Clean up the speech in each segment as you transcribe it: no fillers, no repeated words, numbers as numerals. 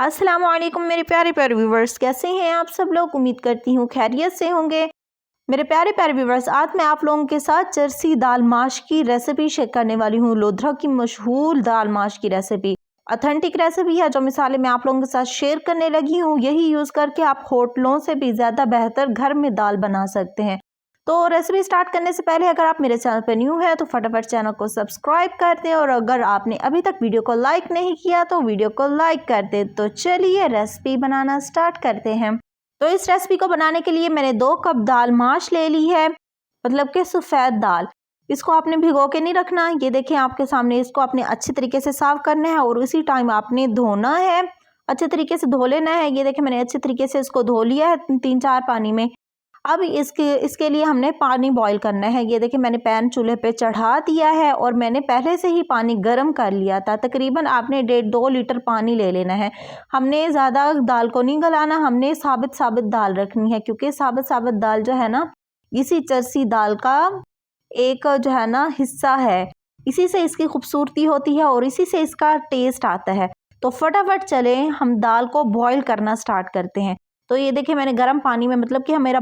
अस्सलाम वालेकुम मेरे प्यारे प्यारे व्यूवर्स, कैसे हैं आप सब लोग। उम्मीद करती हूँ खैरियत से होंगे। मेरे प्यारे प्यारे व्यूवर्स, आज मैं आप लोगों के साथ चरसी दाल माश की रेसिपी शेयर करने वाली हूँ। लोधरा की मशहूर दाल माश की रेसिपी ऑथेंटिक रेसिपी है। जो मिसालें मैं आप लोगों के साथ शेयर करने लगी हूँ, यही यूज़ करके आप होटलों से भी ज़्यादा बेहतर घर में दाल बना सकते हैं। तो रेसिपी स्टार्ट करने से पहले अगर आप मेरे चैनल पर न्यू है तो फटाफट चैनल को सब्सक्राइब कर दें, और अगर आपने अभी तक वीडियो को लाइक नहीं किया तो वीडियो को लाइक कर दें। तो चलिए रेसिपी बनाना स्टार्ट करते हैं। तो इस रेसिपी को बनाने के लिए मैंने 2 कप दाल माश ले ली है, मतलब कि सफ़ेद दाल। इसको आपने भिगो के नहीं रखना। ये देखें आपके सामने, इसको आपने अच्छे तरीके से साफ़ करना है और उसी टाइम आपने धोना है, अच्छे तरीके से धो लेना है। ये देखें मैंने अच्छे तरीके से इसको धो लिया है 3-4 पानी में। अब इसके लिए हमने पानी बॉईल करना है। ये देखिए मैंने पैन चूल्हे पे चढ़ा दिया है और मैंने पहले से ही पानी गर्म कर लिया था। तकरीबन आपने 1.5-2 लीटर पानी ले लेना है। हमने ज़्यादा दाल को नहीं गलाना, हमने साबित दाल रखनी है, क्योंकि साबित दाल जो है ना, इसी चरसी दाल का एक जो है ना हिस्सा है। इसी से इसकी खूबसूरती होती है और इसी से इसका टेस्ट आता है। तो फटाफट चलें हम दाल को बॉईल करना स्टार्ट करते हैं। तो ये देखिए मैंने गर्म पानी में, मतलब कि मेरा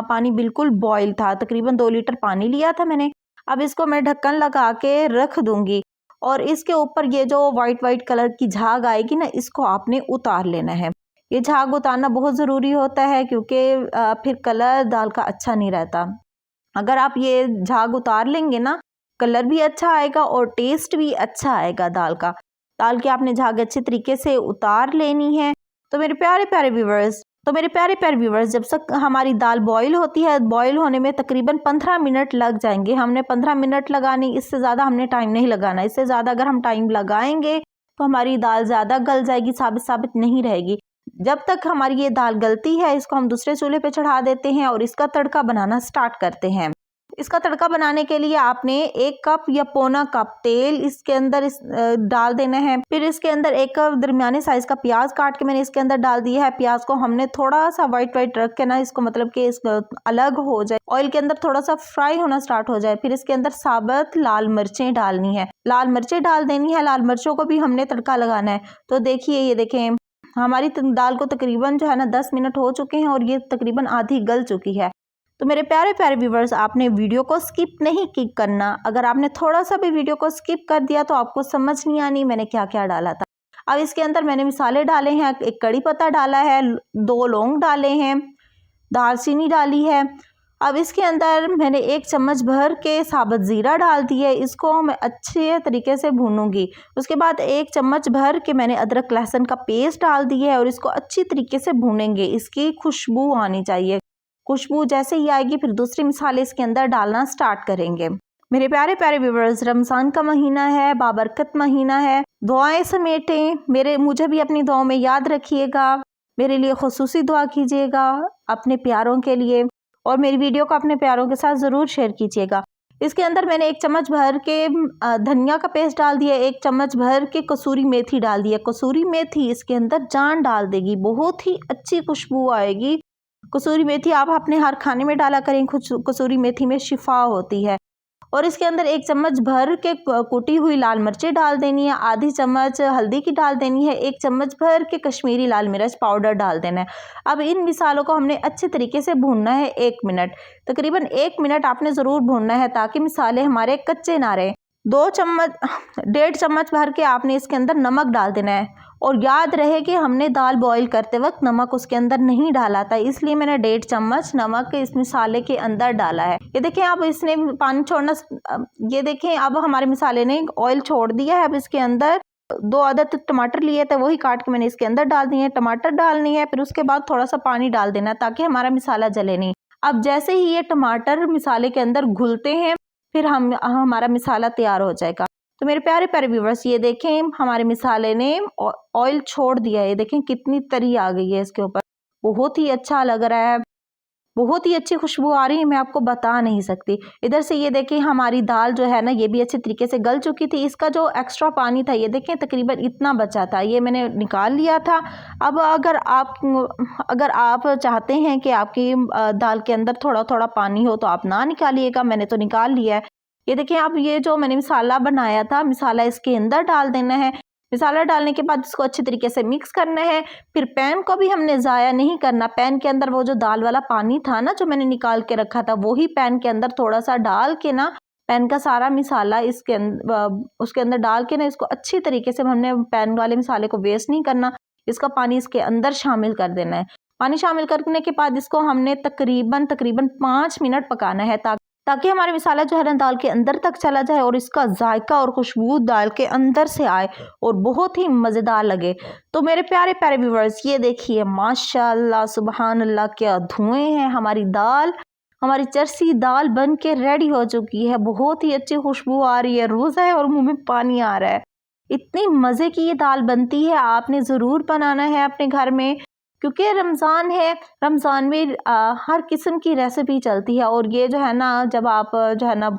पानी बिल्कुल बॉईल था, तकरीबन 2 लीटर पानी लिया था मैंने। अब इसको मैं ढक्कन लगा के रख दूंगी और इसके ऊपर ये जो वाइट कलर की झाग आएगी ना, इसको आपने उतार लेना है। ये झाग उतारना बहुत ज़रूरी होता है, क्योंकि फिर कलर दाल का अच्छा नहीं रहता। अगर आप ये झाग उतार लेंगे ना, कलर भी अच्छा आएगा और टेस्ट भी अच्छा आएगा दाल का। दाल की आपने झाग अच्छे तरीके से उतार लेनी है। तो मेरे प्यारे प्यारे व्यूवर्स, जब तक हमारी दाल बॉईल होती है, बॉईल होने में तकरीबन 15 मिनट लग जाएंगे। हमने 15 मिनट लगाने, इससे ज़्यादा हमने टाइम नहीं लगाना। इससे ज़्यादा अगर हम टाइम लगाएंगे तो हमारी दाल ज़्यादा गल जाएगी, साबित नहीं रहेगी। जब तक हमारी ये दाल गलती है, इसको हम दूसरे चूल्हे पे चढ़ा देते हैं और इसका तड़का बनाना स्टार्ट करते हैं। इसका तड़का बनाने के लिए आपने 1 कप या पौना कप तेल इसके अंदर डाल देना है। फिर इसके अंदर 1 दरमियाने साइज का प्याज काट के मैंने इसके अंदर डाल दिया है। प्याज को हमने थोड़ा सा वाइट रख के ना, इसको मतलब कि अलग हो जाए, ऑयल के अंदर थोड़ा सा फ्राई होना स्टार्ट हो जाए। फिर इसके अंदर साबुत लाल मिर्चें डालनी है, लाल मिर्चें डाल देनी है। लाल मिर्चों को भी हमने तड़का लगाना है। तो देखिए, ये देखें हमारी दाल को तकरीबन जो है ना 10 मिनट हो चुके हैं और ये तकरीबन आधी गल चुकी है। तो मेरे प्यारे प्यारे व्यूवर्स, आपने वीडियो को स्किप नहीं करना। अगर आपने थोड़ा सा भी वीडियो को स्किप कर दिया तो आपको समझ नहीं आनी मैंने क्या क्या डाला था। अब इसके अंदर मैंने मिसाले डाले हैं। 1 कड़ी पत्ता डाला है, 2 लौंग डाले हैं, दालचीनी डाली है। अब इसके अंदर मैंने 1 चम्मच भर के साबुत ज़ीरा डाल दिया है। इसको मैं अच्छे तरीके से भूनूंगी। उसके बाद 1 चम्मच भर के मैंने अदरक लहसुन का पेस्ट डाल दिया है और इसको अच्छी तरीके से भूनेंगे। इसकी खुशबू आनी चाहिए। खुशबू जैसे ही आएगी फिर दूसरे मसाले इसके अंदर डालना स्टार्ट करेंगे। मेरे प्यारे प्यारे व्यूवर्स, रमज़ान का महीना है, बाबरकत महीना है। दुआएं समेटें, मुझे भी अपनी दुआओं में याद रखिएगा। मेरे लिए खुसूसी दुआ कीजिएगा अपने प्यारों के लिए, और मेरी वीडियो को अपने प्यारों के साथ ज़रूर शेयर कीजिएगा। इसके अंदर मैंने 1 चम्मच भर के धनिया का पेस्ट डाल दिया, 1 चम्मच भर के कसूरी मेथी डाल दिया। कसूरी मेथी इसके अंदर जान डाल देगी, बहुत ही अच्छी खुशबू आएगी। कसूरी मेथी आप अपने हर खाने में डाला करें, कसूरी मेथी में शिफा होती है। और इसके अंदर 1 चम्मच भर के कुटी हुई लाल मिर्चें डाल देनी है, आधी चम्मच हल्दी की डाल देनी है, 1 चम्मच भर के कश्मीरी लाल मिर्च पाउडर डाल देना है। अब इन मिसालों को हमने अच्छे तरीके से भूनना है 1 मिनट, तकरीबन 1 मिनट आपने ज़रूर भूनना है, ताकि मिसाले हमारे कच्चे ना रहें। 1.5 चम्मच भर के आपने इसके अंदर नमक डाल देना है। और याद रहे कि हमने दाल बॉईल करते वक्त नमक उसके अंदर नहीं डाला था, इसलिए मैंने 1.5 चम्मच नमक इस मिसाले के अंदर डाला है। ये देखें अब इसने पानी छोड़ना, ये देखें अब हमारे मिसाले ने ऑयल छोड़ दिया है। अब इसके अंदर 2 अदद टमाटर लिए थे, वही काट के मैंने इसके अंदर डाल दिए हैं। टमाटर डालनी है, फिर उसके बाद थोड़ा सा पानी डाल देना ताकि हमारा मिसाला जले नहीं। अब जैसे ही ये टमाटर मिसाले के अंदर घुलते हैं, फिर हमारा मिसाला तैयार हो जाएगा। तो मेरे प्यारे प्यारे व्यूवर्स, ये देखें हमारे मिसाले ने ऑयल छोड़ दिया है। ये देखें कितनी तरी आ गई है इसके ऊपर, बहुत ही अच्छा लग रहा है, बहुत ही अच्छी खुशबू आ रही है, मैं आपको बता नहीं सकती। इधर से ये देखें हमारी दाल जो है ना, ये भी अच्छे तरीके से गल चुकी थी। इसका जो एक्स्ट्रा पानी था, ये देखें तकरीबन इतना बचा था, ये मैंने निकाल लिया था। अब अगर आप चाहते हैं कि आपकी दाल के अंदर थोड़ा थोड़ा पानी हो तो आप ना निकालिएगा, मैंने तो निकाल लिया है। ये देखें अब ये जो मैंने मसाला बनाया था, मसाला इसके अंदर डाल देना है। मसाला डालने के बाद इसको अच्छे तरीके से मिक्स करना है। फिर पैन को भी हमने ज़ाया नहीं करना। पैन के अंदर वो जो दाल वाला पानी था ना जो मैंने निकाल के रखा था, वही पैन के अंदर थोड़ा सा डाल के ना, पैन का सारा मसाला उसके अंदर डाल के ना, इसको अच्छी तरीके से हमने पैन वाले मसाले को वेस्ट नहीं करना, इसका पानी इसके अंदर शामिल कर देना है। पानी शामिल करने के बाद इसको हमने तकरीबन 5 मिनट पकाना है ताकि हमारा मसाला जो है ना दाल के अंदर तक चला जाए और इसका जायका और खुशबू दाल के अंदर से आए और बहुत ही मज़ेदार लगे। तो मेरे प्यारे प्यारे व्यूअर्स, ये देखिए माशाल्लाह सुबहान अल्लाह, क्या धुएं हैं। हमारी चरसी दाल बन के रेडी हो चुकी है। बहुत ही अच्छी खुशबू आ रही है, रोज़ा है और मुंह में पानी आ रहा है। इतनी मज़े की ये दाल बनती है, आपने ज़रूर बनाना है अपने घर में, क्योंकि रमज़ान है। रमज़ान में हर किस्म की रेसिपी चलती है और ये जो है ना, जब आप जो है ना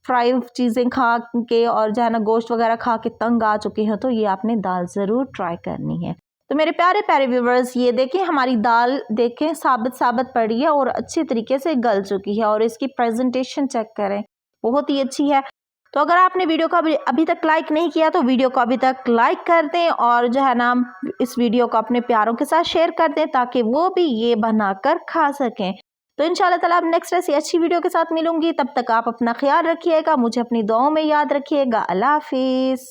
फ्राई चीज़ें खा के और जो है ना गोश्त वगैरह खा के तंग आ चुके हैं, तो ये आपने दाल ज़रूर ट्राई करनी है। तो मेरे प्यारे प्यारे व्यूवर्स, ये देखें हमारी दाल देखें साबित पड़ी है और अच्छी तरीके से गल चुकी है और इसकी प्रेजेंटेशन चेक करें, बहुत ही अच्छी है। तो अगर आपने वीडियो को अभी तक लाइक नहीं किया तो वीडियो को अभी तक लाइक कर दें और जो है ना इस वीडियो को अपने प्यारों के साथ शेयर कर दें ताकि वो भी ये बनाकर खा सकें। तो इंशाल्लाह ताला अब नेक्स्ट ऐसी अच्छी वीडियो के साथ मिलूंगी। तब तक आप अपना ख्याल रखिएगा, मुझे अपनी दुआओं में याद रखिएगा। अल्लाह हाफिज़।